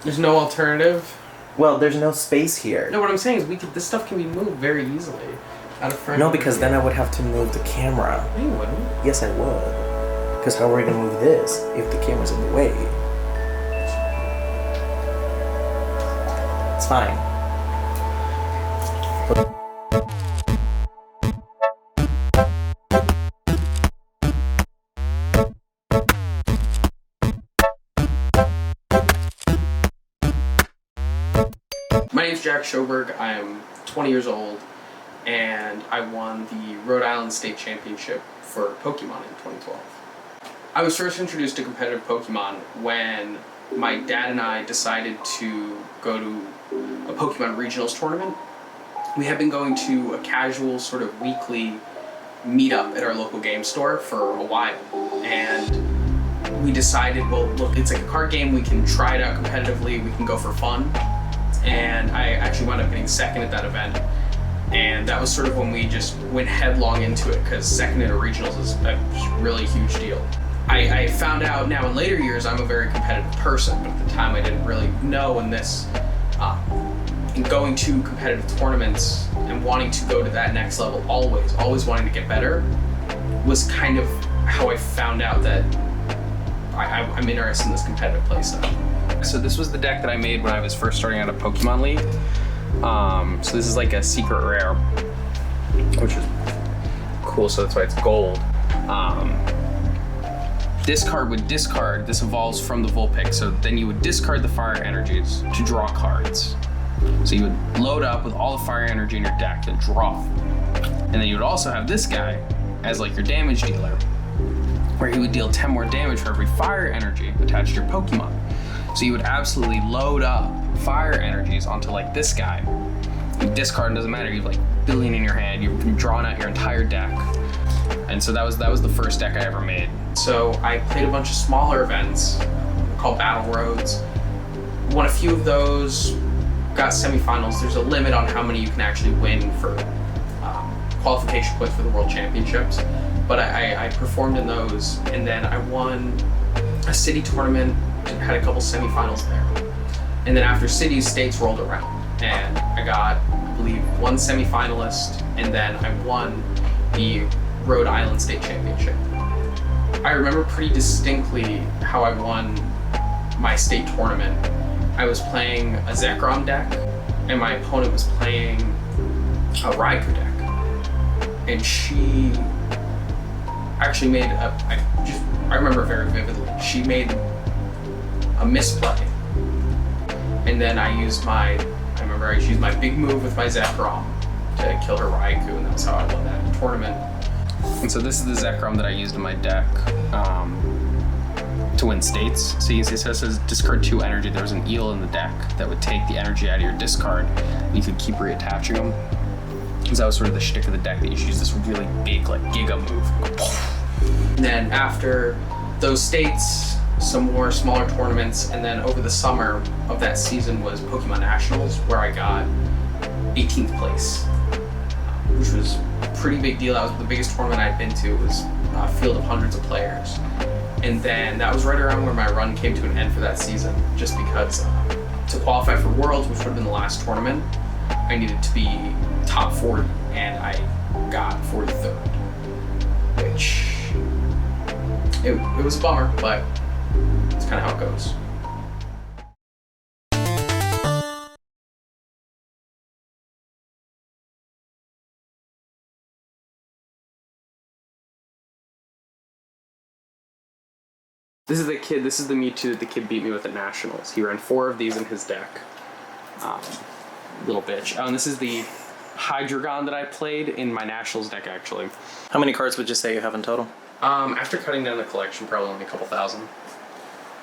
There's no alternative? Well, there's no space here. No, what I'm saying is this stuff can be moved very easily. Out of frame. No, because then I would have to move the camera. No, you wouldn't. Yes, I would. Because how are we going to move this if the camera's in the way? It's fine. My name's Jack Schoberg. I'm 20 years old, and I won the Rhode Island State Championship for Pokemon in 2012. I was first introduced to competitive Pokemon when my dad and I decided to go to a Pokemon Regionals tournament. We had been going to a casual sort of weekly meetup at our local game store for a while, and we decided, well, look, it's like a card game, we can try it out competitively, we can go for fun. And I actually wound up getting second at that event, and that was sort of when we just went headlong into it, because second at a regionals is a really huge deal. I found out now in later years I'm a very competitive person, but at the time I didn't really know. And in going to competitive tournaments and wanting to go to that next level, always wanting to get better, was kind of how I found out that I'm interested in this competitive play stuff. So this was the deck that I made when I was first starting out at Pokemon League. So this is like a secret rare, which is cool, so that's why it's gold. This card would discard, this evolves from the Vulpix, so then you would discard the fire energies to draw cards. So you would load up with all the fire energy in your deck, then draw. And then you would also have this guy as like your damage dealer, where he would deal 10 more damage for every fire energy attached to your Pokemon. So you would absolutely load up fire energies onto like this guy. You discard, it doesn't matter, you have like a billion in your hand, you've drawn out your entire deck. And so that was the first deck I ever made. So I played a bunch of smaller events called Battle Roads. Won a few of those, got semifinals. There's a limit on how many you can actually win for qualification points for the World Championships. But I performed in those, and then I won a city tournament, had a couple semifinals there. And then after cities, states rolled around, and I got, I believe, one semifinalist, and then I won the Rhode Island State Championship. I remember pretty distinctly how I won my state tournament. I was playing a Zekrom deck, and my opponent was playing a Raikou deck. And she actually made I remember very vividly, she made a misplay. And then I used my big move with my Zekrom to kill her Raikou, and that's how I won that tournament. And so this is the Zekrom that I used in my deck to win states. So you see it says discard 2 energy. There was an eel in the deck that would take the energy out of your discard, and you could keep reattaching them. Because that was sort of the shtick of the deck, that you should use this really big, like, Giga move. And then after those states, some more smaller tournaments, and then over the summer of that season was Pokemon Nationals, where I got 18th place, which was a pretty big deal. That was the biggest tournament I'd been to. It was a field of hundreds of players. And then that was right around where my run came to an end for that season, just because to qualify for Worlds, which would have been the last tournament, I needed to be top 40, and I got 43rd, which it was a bummer, but it's kind of how it goes. This is the Mewtwo that the kid beat me with at Nationals. He ran 4 of these in his deck. Little bitch. Oh, and this is the Hydreigon that I played in my Nationals deck, actually. How many cards would you say you have in total? After cutting down the collection, probably only a couple thousand.